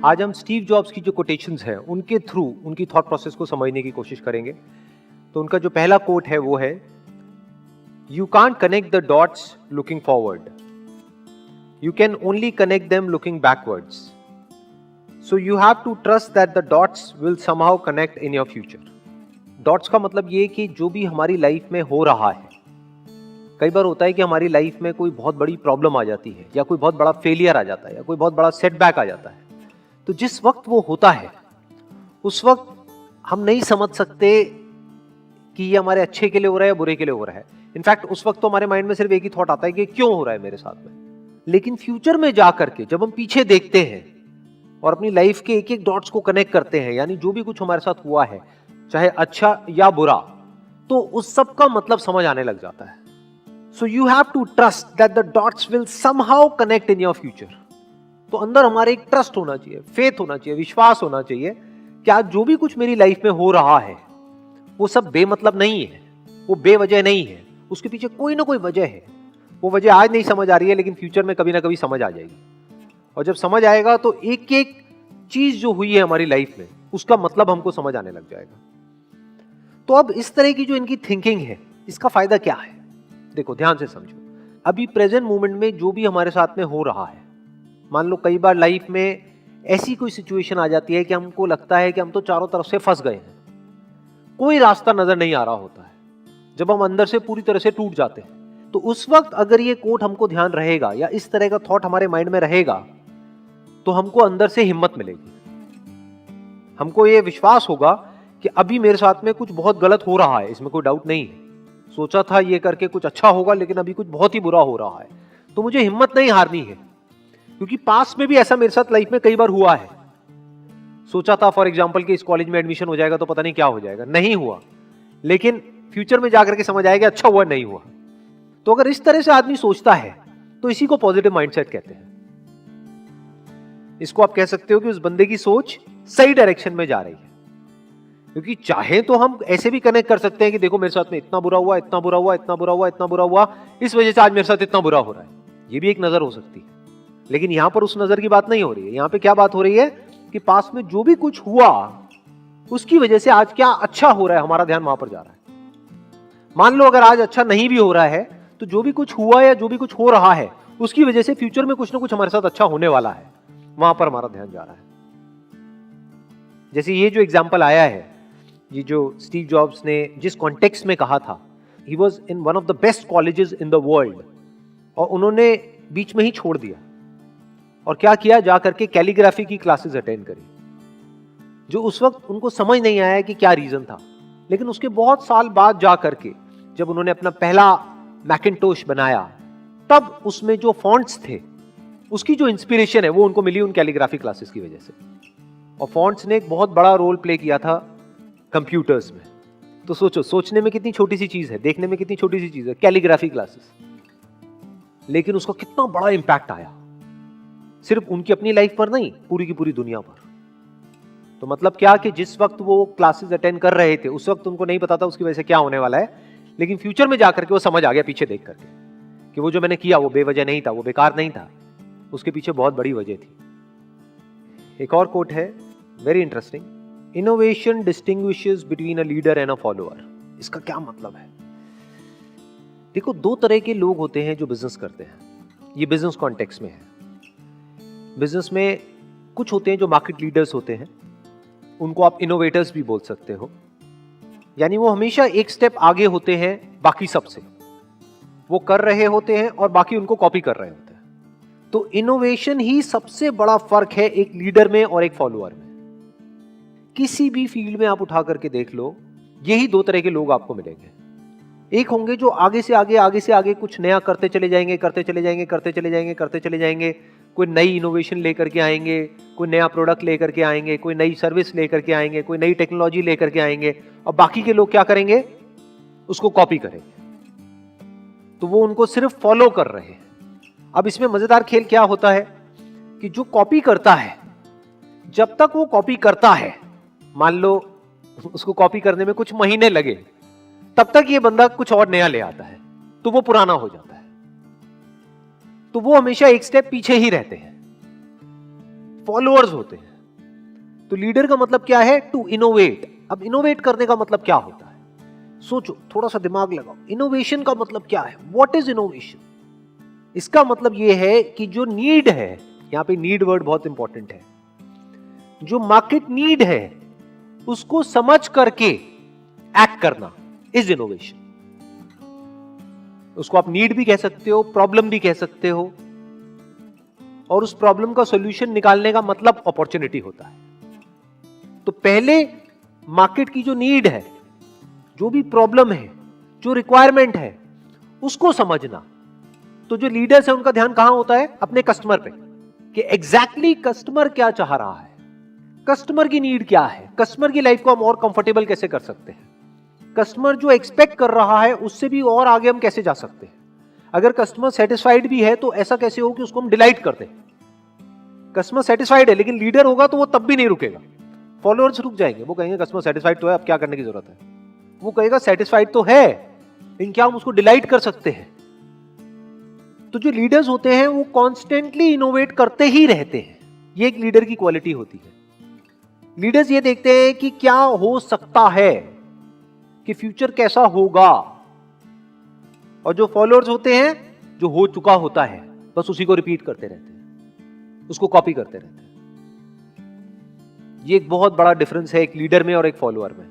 आज हम Steve jobs की जो कोटेशंस हैं उनके थ्रू उनकी थॉट प्रोसेस को समझने की कोशिश करेंगे। तो उनका जो पहला कोट है वो है, you can't connect the dots looking forward, you can only connect them looking backwards, so you have to trust that the dots will somehow connect in your future. Dots का मतलब ये कि जो भी हमारी लाइफ में हो रहा है, कई बार होता है कि हमारी लाइफ में कोई बहुत बड़ी प्रॉब्लम आ जाती है या कोई बहुत बड़ा फेलियर आ जाता है या कोई बहुत बड़ा सेटबैक आ जाता है, तो जिस वक्त वो होता है उस वक्त हम नहीं समझ सकते कि ये हमारे अच्छे के लिए हो रहा है या बुरे के लिए हो रहा है। इनफैक्ट उस वक्त तो हमारे माइंड में सिर्फ एक ही थॉट आता है कि क्यों हो रहा है मेरे साथ में। लेकिन फ्यूचर में जाकर के जब हम पीछे देखते हैं और अपनी लाइफ के एक एक डॉट्स को कनेक्ट करते हैं, यानी जो भी कुछ हमारे साथ हुआ है चाहे अच्छा या बुरा, तो उस सब का मतलब समझ आने लग जाता है। So you have to trust that the dots will somehow connect in your future. तो अंदर हमारे एक ट्रस्ट होना चाहिए, फेथ होना चाहिए, विश्वास होना चाहिए कि आज जो भी कुछ मेरी लाइफ में हो रहा है वो सब बेमतलब नहीं है, वो बेवजह नहीं है, उसके पीछे कोई ना कोई वजह है। वो वजह आज नहीं समझ आ रही है लेकिन फ्यूचर में कभी ना कभी समझ आ जाएगी, और जब समझ आएगा तो एक एक चीज जो हुई है हमारी लाइफ में उसका मतलब हमको समझ आने लग जाएगा। तो अब इस तरह की जो इनकी थिंकिंग है, इसका फायदा क्या है? देखो, ध्यान से समझो। अभी प्रेजेंट मोमेंट में जो भी हमारे साथ में हो रहा है, मान लो कई बार लाइफ में ऐसी कोई सिचुएशन आ जाती है कि हमको लगता है कि हम तो चारों तरफ से फंस गए हैं, कोई रास्ता नजर नहीं आ रहा होता है, जब हम अंदर से पूरी तरह से टूट जाते हैं। तो उस वक्त अगर ये कोट हमको ध्यान रहेगा या इस तरह का थॉट हमारे माइंड में रहेगा तो हमको अंदर से हिम्मत मिलेगी, हमको ये विश्वास होगा कि अभी मेरे साथ में कुछ बहुत गलत हो रहा है, इसमें कोई डाउट नहीं है। सोचा था ये करके कुछ अच्छा होगा लेकिन अभी कुछ बहुत ही बुरा हो रहा है, तो मुझे हिम्मत नहीं हारनी है, क्योंकि पास्ट में भी ऐसा मेरे साथ लाइफ में कई बार हुआ है। सोचा था फॉर एग्जांपल कि इस कॉलेज में एडमिशन हो जाएगा तो पता नहीं क्या हो जाएगा, नहीं हुआ, लेकिन फ्यूचर में जाकर के समझ आएगा अच्छा हुआ नहीं हुआ। तो अगर इस तरह से आदमी सोचता है तो इसी को पॉजिटिव माइंडसेट कहते हैं। इसको आप कह सकते हो कि उस बंदे की सोच सही डायरेक्शन में जा रही है, क्योंकि चाहे तो हम ऐसे भी कनेक्ट कर सकते हैं कि देखो मेरे साथ में इतना बुरा हुआ, इतना बुरा हुआ, इतना बुरा हुआ, इतना बुरा हुआ, इस वजह से आज मेरे साथ इतना बुरा हो रहा है। ये भी एक नजर हो सकती है, लेकिन यहां पर उस नजर की बात नहीं हो रही है। यहां पे क्या बात हो रही है कि पास में जो भी कुछ हुआ उसकी वजह से आज क्या अच्छा हो रहा है, हमारा ध्यान वहां पर जा रहा है। मान लो अगर आज अच्छा नहीं भी हो रहा है तो जो भी कुछ हुआ या जो भी कुछ हो रहा है उसकी वजह से फ्यूचर में कुछ ना कुछ हमारे साथ अच्छा होने वाला है, वहां पर हमारा ध्यान जा रहा है। जैसे ये जो एग्जाम्पल आया है, ये जो स्टीव जॉब्स ने जिस कॉन्टेक्स्ट में कहा था, he was in one of the best colleges in the world, और उन्होंने बीच में ही छोड़ दिया और क्या किया, जाकर के कैलीग्राफी की क्लासेस अटेंड करी, जो उस वक्त उनको समझ नहीं आया कि क्या रीजन था। लेकिन उसके बहुत साल बाद जाकर के जब उन्होंने अपना पहला मैकिन्टोश बनाया, तब उसमें जो फॉन्ट्स थे उसकी जो इंस्पिरेशन है वो उनको मिली उन कैलीग्राफी क्लासेस की वजह से। और फॉन्ट्स ने एक बहुत बड़ा रोल प्ले किया था कंप्यूटर्स में। तो सोचो, सोचने में कितनी छोटी सी चीज है, देखने में कितनी छोटी सी चीज है, कैलीग्राफी क्लासेस, लेकिन उसका कितना बड़ा इंपैक्ट आया, सिर्फ उनकी अपनी लाइफ पर नहीं, पूरी की पूरी दुनिया पर। तो मतलब क्या कि जिस वक्त वो क्लासेस अटेंड कर रहे थे उस वक्त उनको नहीं पता था उसकी वजह से क्या होने वाला है, लेकिन फ्यूचर में जाकर के वो समझ आ गया पीछे देख करके कि वो जो मैंने किया वो बेवजह नहीं था, वो बेकार नहीं था, उसके पीछे बहुत बड़ी वजह थी। एक और कोट है, very interesting, innovation distinguishes between a leader and a follower. इसका क्या मतलब है? देखो, दो तरह के लोग होते हैं जो बिजनेस करते हैं, ये बिजनेस कॉन्टेक्स्ट में है। बिजनेस में कुछ होते हैं जो मार्केट लीडर्स होते हैं, उनको आप इनोवेटर्स भी बोल सकते हो, यानी वो हमेशा एक स्टेप आगे होते हैं बाकी सबसे, वो कर रहे होते हैं और बाकी उनको कॉपी कर रहे होते हैं। तो इनोवेशन ही सबसे बड़ा फर्क है एक लीडर में और एक फॉलोअर में। किसी भी फील्ड में आप उठा करके देख लो, यही दो तरह के लोग आपको मिलेंगे। एक होंगे जो आगे से आगे कुछ नया करते चले जाएंगे, करते चले जाएंगे, करते चले जाएंगे, करते चले जाएंगे, कोई नई इनोवेशन लेकर के आएंगे, कोई नया प्रोडक्ट लेकर के आएंगे, कोई नई सर्विस लेकर के आएंगे, कोई नई टेक्नोलॉजी लेकर के आएंगे, और बाकी के लोग क्या करेंगे, उसको कॉपी करेंगे। तो वो उनको सिर्फ फॉलो कर रहे हैं। अब इसमें मजेदार खेल क्या होता है कि जो कॉपी करता है, जब तक वो कॉपी करता है, मान लो उसको कॉपी करने में कुछ महीने लगे, तब तक ये बंदा कुछ और नया ले आता है तो वो पुराना हो जाता है। तो वो हमेशा एक स्टेप पीछे ही रहते हैं, फॉलोअर्स होते हैं। तो लीडर का मतलब क्या है? To innovate. अब इनोवेट करने का मतलब क्या होता है? सोचो, थोड़ा सा दिमाग लगाओ। इनोवेशन का मतलब क्या है? What is innovation? इसका मतलब यह है कि जो नीड है, यहां पे नीड वर्ड बहुत इंपॉर्टेंट है, जो मार्केट नीड है उसको समझ करके एक्ट करना इज इनोवेशन। उसको आप नीड भी कह सकते हो, प्रॉब्लम भी कह सकते हो, और उस प्रॉब्लम का सॉल्यूशन निकालने का मतलब अपॉर्चुनिटी होता है। तो पहले मार्केट की जो नीड है, जो भी प्रॉब्लम है, जो रिक्वायरमेंट है, उसको समझना। तो जो लीडर्स है उनका ध्यान कहां होता है? अपने कस्टमर पे, कि एग्जैक्टली कस्टमर क्या चाह रहा है, कस्टमर की नीड क्या है, कस्टमर की लाइफ को हम और कंफर्टेबल कैसे कर सकते हैं, कस्टमर जो एक्सपेक्ट कर रहा है उससे भी और आगे हम कैसे जा सकते हैं। अगर कस्टमर सेटिस्फाइड भी है तो ऐसा कैसे हो कि उसको हम डिलाइट कर दें। कस्टमर सेटिस्फाइड है लेकिन लीडर होगा तो वो तब भी नहीं रुकेगा, फॉलोअर्स रुक जाएंगे, वो कहेंगे कस्टमर सेटिस्फाइड तो है, अब क्या करने की जरूरत है। वो कहेगा सेटिस्फाइड तो है लेकिन क्या हम उसको डिलाइट कर सकते हैं। तो जो लीडर्स होते हैं वो कॉन्स्टेंटली इनोवेट करते ही रहते हैं, ये एक लीडर की क्वालिटी होती है। लीडर्स ये देखते हैं कि क्या हो सकता है, कि फ्यूचर कैसा होगा, और जो फॉलोअर्स होते हैं जो हो चुका होता है बस उसी को रिपीट करते रहते हैं, उसको कॉपी करते रहते हैं। ये एक बहुत बड़ा डिफरेंस है एक लीडर में और एक फॉलोअर में।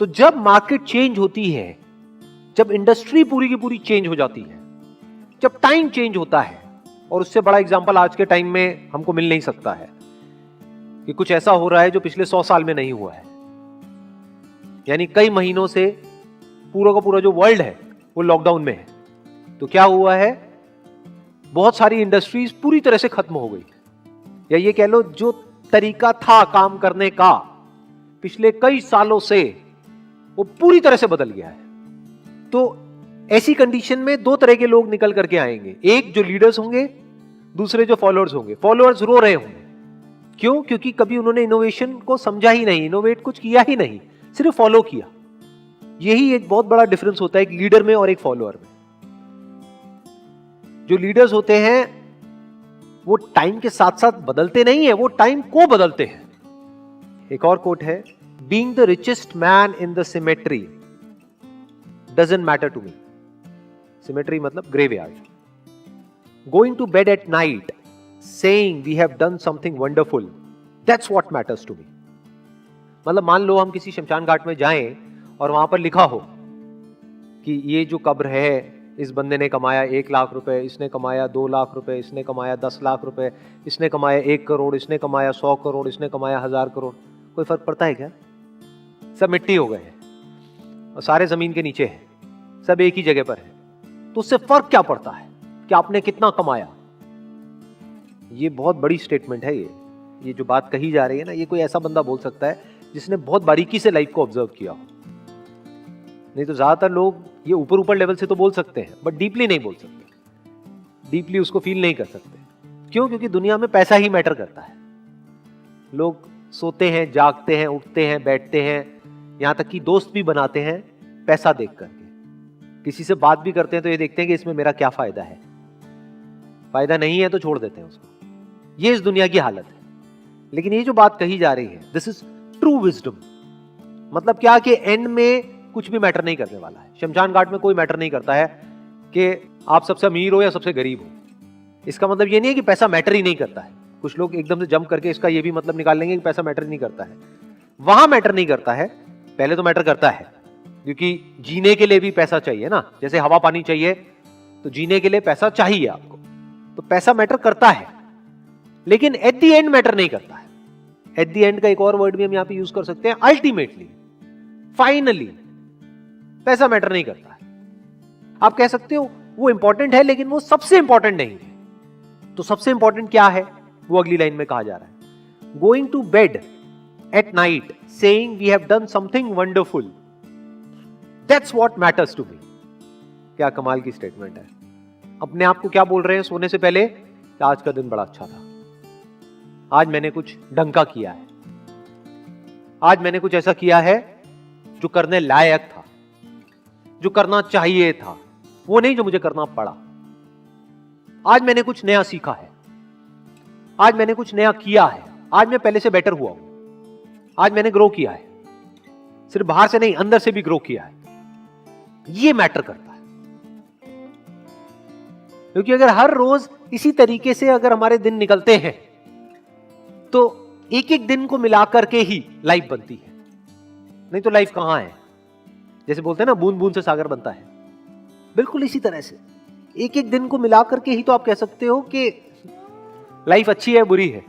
तो जब मार्केट चेंज होती है, जब इंडस्ट्री पूरी की पूरी चेंज हो जाती है, जब टाइम चेंज होता है, और उससे बड़ा एग्जांपल आज के टाइम में हमको मिल नहीं सकता है कि कुछ ऐसा हो रहा है जो पिछले 100 साल में नहीं हुआ है। यानी कई महीनों से पूरा का पूरा जो वर्ल्ड है वो लॉकडाउन में है। तो क्या हुआ है? बहुत सारी इंडस्ट्रीज पूरी तरह से खत्म हो गई, या ये कह लो जो तरीका था काम करने का पिछले कई सालों से वो पूरी तरह से बदल गया है। तो ऐसी कंडीशन में दो तरह के लोग निकल करके आएंगे, एक जो लीडर्स होंगे, दूसरे जो फॉलोअर्स होंगे। फॉलोअर्स रो रहे होंगे, क्यों? क्योंकि कभी उन्होंने इनोवेशन को समझा ही नहीं, इनोवेट कुछ किया ही नहीं, सिर्फ फॉलो किया। यही एक बहुत बड़ा डिफरेंस होता है एक लीडर में और एक फॉलोअर में। जो लीडर्स होते हैं वो टाइम के साथ साथ बदलते नहीं है, वो टाइम को बदलते हैं। एक और कोट है, being the richest man in the cemetery doesn't matter to me. Cemetery मतलब graveyard. Going to bed at night saying we have done something wonderful, that's what matters to me। मतलब मान लो हम किसी शमशान घाट में जाएं और वहां पर लिखा हो कि ये जो कब्र है, इस बंदे ने कमाया 1 लाख रुपए, इसने कमाया 2 लाख रुपए, इसने कमाया 10 लाख रुपए, इसने कमाया 1 करोड़, इसने कमाया 100 करोड़, इसने कमाया 1000 करोड़। कोई फर्क पड़ता है क्या? सब मिट्टी हो गए हैं और सारे जमीन के नीचे हैं, सब एक ही जगह पर है। तो उससे फर्क क्या पड़ता है कि आपने कितना कमाया? ये बहुत बड़ी स्टेटमेंट है। ये जो बात कही जा रही है ना, ये कोई ऐसा बंदा बोल सकता है जिसने बहुत बारीकी से लाइफ को ऑब्जर्व किया हो। नहीं तो ज्यादातर लोग ये ऊपर ऊपर लेवल से तो बोल सकते हैं बट डीपली नहीं बोल सकते, डीपली उसको फील नहीं कर सकते। क्यों? क्योंकि दुनिया में पैसा ही मैटर करता है। लोग सोते हैं, जागते हैं, उठते हैं, बैठते हैं, यहां तक कि दोस्त भी बनाते हैं पैसा देख करके। किसी से बात भी करते हैं तो ये देखते हैं कि इसमें मेरा क्या फायदा है, फायदा नहीं है तो छोड़ देते हैं उसको। ये इस दुनिया की हालत है। लेकिन ये जो बात कही जा रही है, दिस इज ट्रू विजडम। मतलब क्या कि एंड में कुछ भी मैटर नहीं करने वाला है। शमशान घाट में कोई मैटर नहीं करता है कि आप सबसे अमीर हो या सबसे गरीब हो। इसका मतलब ये नहीं है कि पैसा मैटर ही नहीं करता है। कुछ लोग एकदम से जंप करके इसका ये भी मतलब निकाल लेंगे कि पैसा मैटर नहीं करता है। वहां मैटर नहीं करता है, पहले तो मैटर करता है, क्योंकि जीने के लिए भी पैसा चाहिए ना। जैसे हवा पानी चाहिए तो जीने के लिए पैसा चाहिए आपको, तो पैसा मैटर करता है, लेकिन एट द एंड मैटर नहीं करता है। एट द एंड का एक और वर्ड भी हम यहां पे यूज कर सकते हैं, अल्टीमेटली, फाइनली। पैसा मैटर नहीं करता है। आप कह सकते हो वो इंपॉर्टेंट है लेकिन वो सबसे इंपॉर्टेंट नहीं है। तो सबसे इंपॉर्टेंट क्या है वो अगली लाइन में कहा जा रहा है, going to bed at night saying we have done something wonderful, that's what matters to me. क्या कमाल की स्टेटमेंट है। अपने आप को क्या बोल रहे हैं सोने से पहले? कि आज का दिन बड़ा अच्छा था, आज मैंने कुछ ढंका किया है, आज मैंने कुछ ऐसा किया है जो करने लायक था, जो करना चाहिए था, वो नहीं जो मुझे करना पड़ा। आज मैंने कुछ नया सीखा है, आज मैंने कुछ नया किया है, आज मैं पहले से बेटर हुआ हूं, आज मैंने ग्रो किया है, सिर्फ बाहर से नहीं अंदर से भी ग्रो किया है। ये मैटर करता है, क्योंकि अगर हर रोज इसी तरीके से अगर हमारे दिन निकलते हैं तो एक एक दिन को मिलाकर के ही लाइफ बनती है, नहीं तो लाइफ कहां है। जैसे बोलते हैं ना, बूंद बूंद से सागर बनता है, बिल्कुल इसी तरह से एक एक दिन को मिलाकर के ही तो आप कह सकते हो कि लाइफ अच्छी है बुरी है।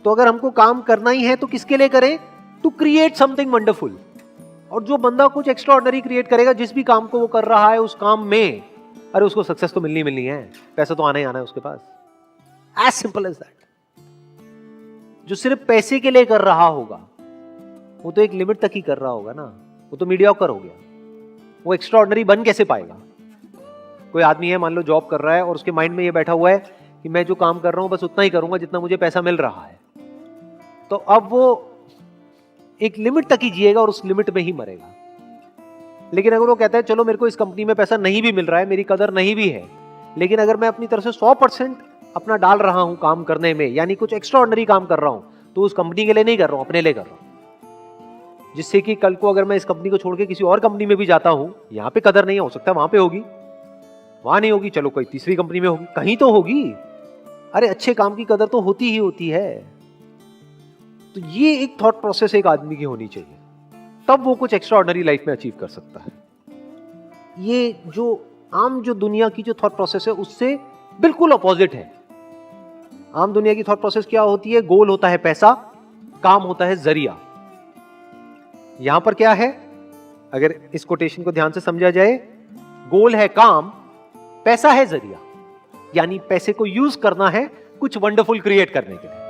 तो अगर हमको काम करना ही है तो किसके लिए करें? To create something wonderful. और जो बंदा कुछ एक्स्ट्राऑर्डिनरी क्रिएट करेगा, जिस भी काम को वो कर रहा है उस काम में, अरे उसको सक्सेस तो मिलनी है, पैसा तो आना ही आना है उसके पास। As simple as that. जो सिर्फ पैसे के लिए कर रहा होगा वो तो एक लिमिट तक ही कर रहा होगा ना, वो तो मीडियोकर हो गया। वो एक्स्ट्राऑर्डिनरी बन कैसे पाएगा? कोई आदमी है, मान लो जॉब कर रहा है और उसके माइंड में ये बैठा हुआ है कि मैं जो काम कर रहा हूं बस उतना ही करूंगा जितना मुझे पैसा मिल रहा है, तो अब वो एक लिमिट तक ही जिएगा और उस लिमिट में ही मरेगा। लेकिन अगर वो कहता है चलो मेरे को इस कंपनी में पैसा नहीं भी मिल रहा है, मेरी कदर नहीं भी है, लेकिन अगर मैं अपनी तरफ से 100% अपना डाल रहा हूं काम करने में, यानी कुछ एक्स्ट्राऑर्डिनरी काम कर रहा हूं, तो उस कंपनी के लिए नहीं कर रहा हूं, अपने लिए कर रहा हूं, जिससे कि कल को अगर मैं इस कंपनी को छोड़ के किसी और कंपनी में भी जाता हूं, यहां पे कदर नहीं हो सकता, वहां पे होगी, वहां नहीं होगी, चलो कोई तीसरी कंपनी में होगी, कहीं तो होगी। अरे अच्छे काम की कदर तो होती ही होती है। तो ये एक थॉट प्रोसेस एक आदमी की होनी चाहिए, तब वो कुछ एक्स्ट्राऑर्डिनरी लाइफ में अचीव कर सकता है। ये जो आम जो दुनिया की जो थॉट प्रोसेस है उससे बिल्कुल अपोजिट है। आम दुनिया की थॉट प्रोसेस क्या होती है? गोल होता है पैसा, काम होता है जरिया। यहां पर क्या है, अगर इस कोटेशन को ध्यान से समझा जाए, गोल है काम, पैसा है जरिया, यानी पैसे को यूज करना है कुछ वंडरफुल क्रिएट करने के लिए।